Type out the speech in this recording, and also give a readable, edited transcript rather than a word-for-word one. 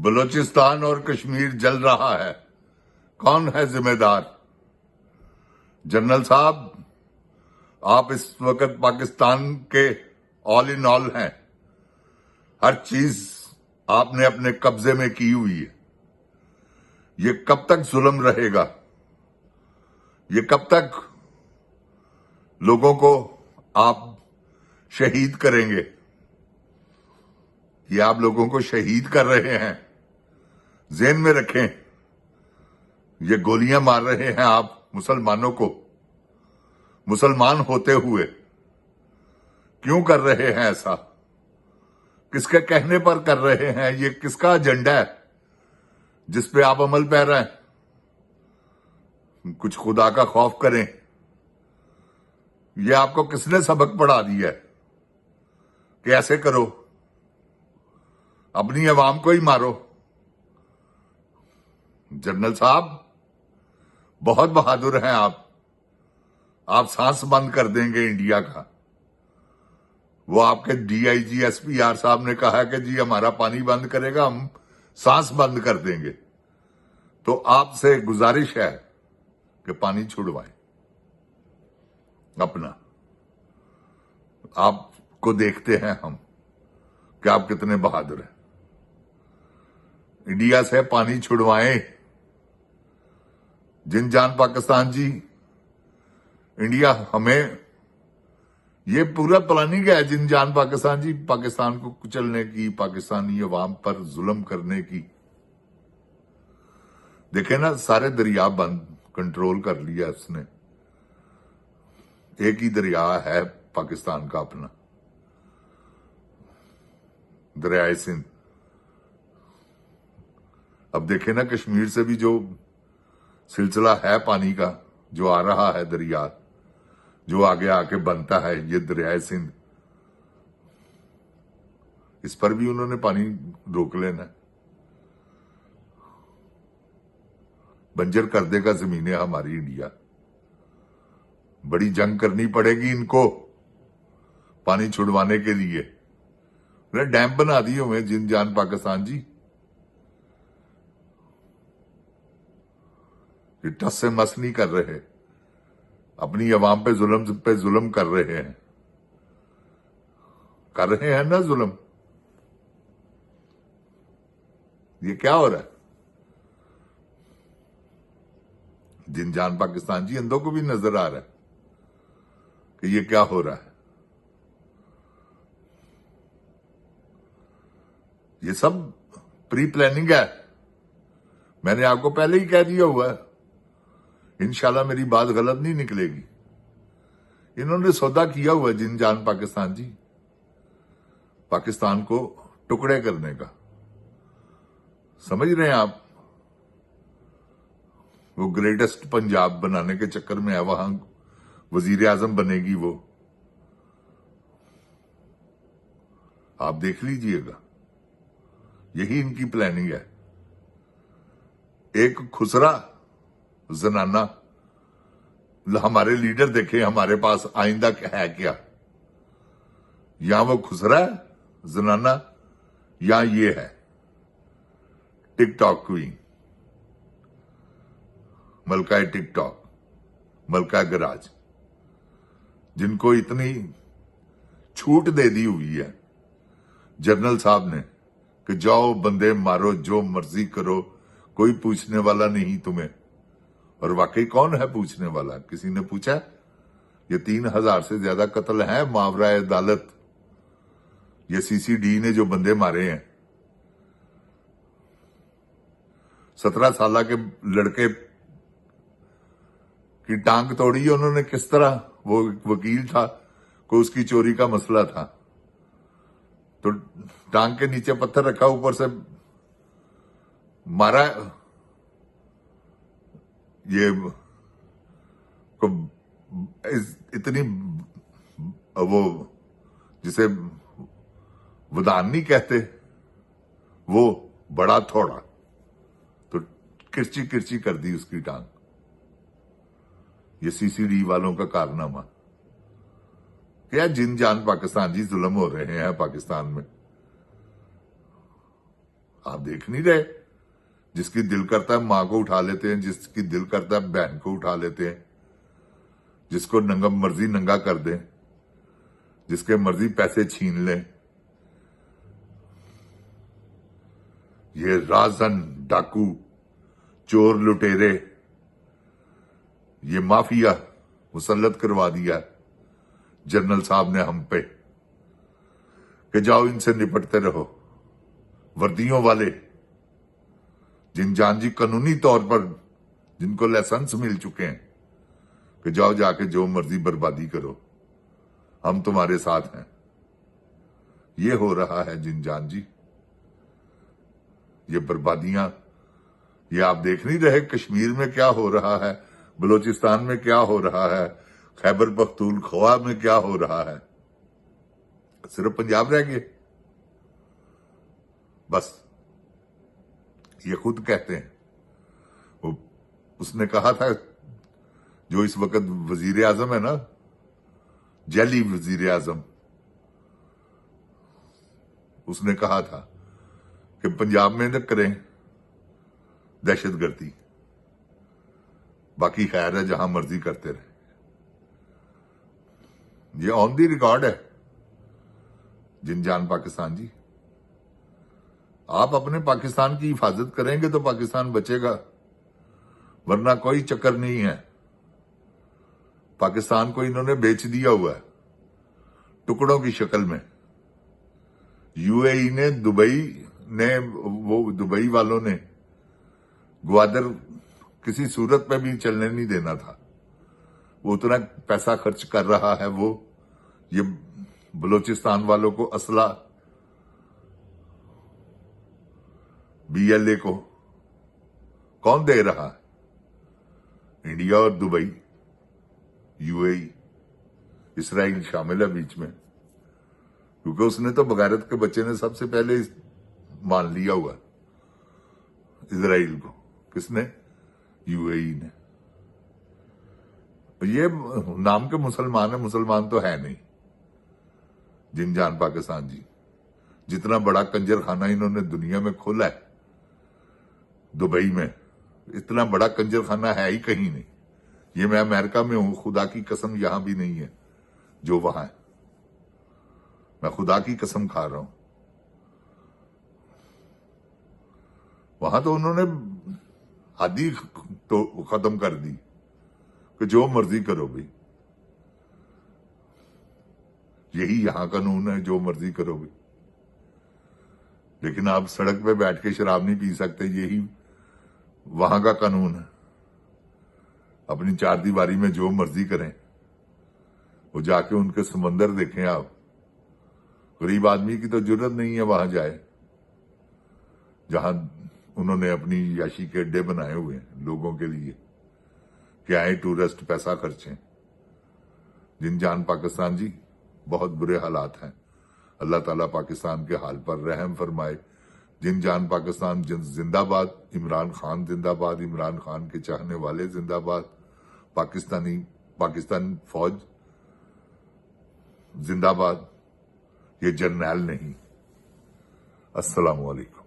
بلوچستان اور کشمیر جل رہا ہے، کون ہے ذمہ دار؟ جنرل صاحب، آپ اس وقت پاکستان کے آل ان آل ہیں، ہر چیز آپ نے اپنے قبضے میں کی ہوئی ہے۔ یہ کب تک ظلم رہے گا؟ یہ کب تک لوگوں کو آپ شہید کریں گے؟ یہ آپ لوگوں کو شہید کر رہے ہیں، ذہن میں رکھیں۔ یہ گولیاں مار رہے ہیں آپ مسلمانوں کو، مسلمان ہوتے ہوئے کیوں کر رہے ہیں ایسا؟ کس کے کہنے پر کر رہے ہیں؟ یہ کس کا ایجنڈا ہے جس پہ آپ عمل پیرا ہیں؟ کچھ خدا کا خوف کریں۔ یہ آپ کو کس نے سبق پڑھا دیا ہے کہ ایسے کرو؟ اپنی عوام کو ہی مارو۔ جنرل صاحب، بہت بہادر ہیں آپ سانس بند کر دیں گے انڈیا کا۔ وہ آپ کے D I G S P R صاحب نے کہا کہ جی ہمارا پانی بند کرے گا، ہم سانس بند کر دیں گے۔ تو آپ سے گزارش ہے کہ پانی چھڑوائیں اپنا۔ آپ کو دیکھتے ہیں ہم کہ آپ کتنے بہادر ہیں۔ انڈیا سے پانی چھڑوائیں۔ جن جان پاکستان جی، انڈیا ہمیں یہ پورا پلاننگ ہے جن جان پاکستان جی، پاکستان کو کچلنے کی، پاکستانی عوام پر ظلم کرنے کی۔ دیکھیں نا، سارے دریا بند کنٹرول کر لیا اس نے۔ ایک ہی دریا ہے پاکستان کا اپنا، دریائے سندھ۔ اب دیکھیں نا، کشمیر سے بھی جو سلسلہ ہے پانی کا جو آ رہا ہے، دریا جو آگے آ کے بنتا ہے، یہ دریائے سندھ، اس پر بھی انہوں نے پانی روک لینا، بنجر کر دے گا زمینیں ہماری انڈیا۔ بڑی جنگ کرنی پڑے گی ان کو پانی چھڑوانے کے لیے۔ ڈیم بنا دی ہوئے جن جان پاکستان جی، یہ ٹس سے مس نہیں کر رہے، اپنی عوام پہ ظلم کر رہے ہیں۔ کر رہے ہیں نا ظلم؟ یہ کیا ہو رہا ہے؟ جن جان پاکستان جی، اندوں کو بھی نظر آ رہا ہے کہ یہ کیا ہو رہا ہے۔ یہ سب پری پلاننگ ہے۔ میں نے آپ کو پہلے ہی کہہ دیا ہوا ہے، انشاءاللہ میری بات غلط نہیں نکلے گی۔ انہوں نے سودا کیا ہوا ہے جن جان پاکستان جی، پاکستان کو ٹکڑے کرنے کا۔ سمجھ رہے ہیں آپ؟ وہ گریٹسٹ پنجاب بنانے کے چکر میں ہے، وہاں وزیر اعظم بنے گی وہ۔ آپ دیکھ لیجئے گا، یہی ان کی پلاننگ ہے۔ ایک خسرا زنانہ، ہمارے لیڈر دیکھیں ہمارے پاس آئندہ ہے کیا؟ یا وہ خسرا ہے زنانہ، یا یہ ہے ٹک ٹاک کوئین، ملکہ ٹک ٹاک، ملکہ گراج، جن کو اتنی چھوٹ دے دی ہوئی ہے جنرل صاحب نے کہ جاؤ بندے مارو، جو مرضی کرو، کوئی پوچھنے والا نہیں تمہیں۔ اور واقعی کون ہے پوچھنے والا؟ کسی نے پوچھا؟ یہ 3000 سے زیادہ قتل ہیں ماورائے عدالت، یہ سی سی ڈی نے جو بندے مارے ہیں۔ 17 سالہ کے لڑکے کی ٹانگ توڑی انہوں نے، کس طرح؟ وہ وکیل تھا، کوئی اس کی چوری کا مسئلہ تھا، تو ٹانگ کے نیچے پتھر رکھا، اوپر سے مارا۔ یہ اتنی وہ جسے ودان نہیں کہتے، وہ بڑا تھوڑا، تو کرچی کرچی کر دی اس کی ٹانگ۔ یہ سی سی ڈی والوں کا کارنامہ کیا؟ جن جان پاکستان جی، ظلم ہو رہے ہیں پاکستان میں۔ آپ دیکھ نہیں رہے؟ جس کی دل کرتا ہے ماں کو اٹھا لیتے ہیں، جس کی دل کرتا ہے بہن کو اٹھا لیتے ہیں، جس کو مرضی ننگا کر دیں، جس کے مرضی پیسے چھین لیں۔ یہ رازن، ڈاکو، چور، لٹیرے، یہ مافیا مسلط کروا دیا جنرل صاحب نے ہم پہ کہ جاؤ ان سے نپٹتے رہو۔ وردیوں والے جن جان جی قانونی طور پر جن کو لائسنس مل چکے ہیں کہ جاؤ جا کے جو مرضی بربادی کرو، ہم تمہارے ساتھ ہیں۔ یہ ہو رہا ہے جن جان جی، یہ بربادیاں، یہ آپ دیکھ نہیں رہے کشمیر میں کیا ہو رہا ہے، بلوچستان میں کیا ہو رہا ہے، خیبر پختونخوا میں کیا ہو رہا ہے؟ صرف پنجاب رہ گئے؟ بس یہ خود کہتے ہیں۔ اس نے کہا تھا جو اس وقت وزیر اعظم ہے نا، جعلی وزیر اعظم، اس نے کہا تھا کہ پنجاب میں نہ کریں دہشت گردی، باقی خیر ہے جہاں مرضی کرتے رہے۔ یہ آن دی ریکارڈ ہے جن جان پاکستان جی۔ آپ اپنے پاکستان کی حفاظت کریں گے تو پاکستان بچے گا، ورنہ کوئی چکر نہیں ہے۔ پاکستان کو انہوں نے بیچ دیا ہوا ہے ٹکڑوں کی شکل میں۔ یو اے ای نے، دبئی والوں نے گوادر کسی صورت پہ بھی چلنے نہیں دینا تھا۔ وہ اتنا پیسہ خرچ کر رہا ہے، وہ یہ بلوچستان والوں کو اسلحہ، بی ایل اے کو کون دے رہا ہے؟ انڈیا اور دبئی، یو اے ای، اسرائیل شامل ہے بیچ میں، کیونکہ اس نے تو بغیرت کے بچے نے سب سے پہلے مان لیا ہوا اسرائیل کو۔ کس نے؟ یو اے ای نے۔ یہ نام کے مسلمان ہیں، مسلمان تو ہے نہیں جن جان پاکستان جی۔ جتنا بڑا کنجر خانہ انہوں نے دنیا میں کھولا ہے دبئی میں، اتنا بڑا کنجر خانہ ہے ہی کہیں نہیں۔ یہ میں امریکہ میں ہوں، خدا کی قسم یہاں بھی نہیں ہے جو وہاں ہے۔ میں خدا کی قسم کھا رہا ہوں۔ وہاں تو انہوں نے حد ہی تو ختم کر دی کہ جو مرضی کرو بھی، یہی یہاں قانون ہے، جو مرضی کرو بھی۔ لیکن آپ سڑک پہ بیٹھ کے شراب نہیں پی سکتے، یہی وہاں کا قانون ہے۔ اپنی چار دیواری میں جو مرضی کریں، وہ جا کے ان کے سمندر دیکھیں آپ۔ غریب آدمی کی تو جرت نہیں ہے وہاں جائے، جہاں انہوں نے اپنی عیاشی کے اڈے بنائے ہوئے ہیں لوگوں کے لیے کہ آئیں ٹورسٹ پیسہ خرچیں۔ جن جان پاکستان جی، بہت برے حالات ہیں۔ اللہ تعالیٰ پاکستان کے حال پر رحم فرمائے۔ جن جان پاکستان زندہ باد، عمران خان زندہ باد، عمران خان کے چاہنے والے زندہ باد، پاکستان فوج زندہ باد۔ یہ جرنیل نہیں۔ السلام علیکم۔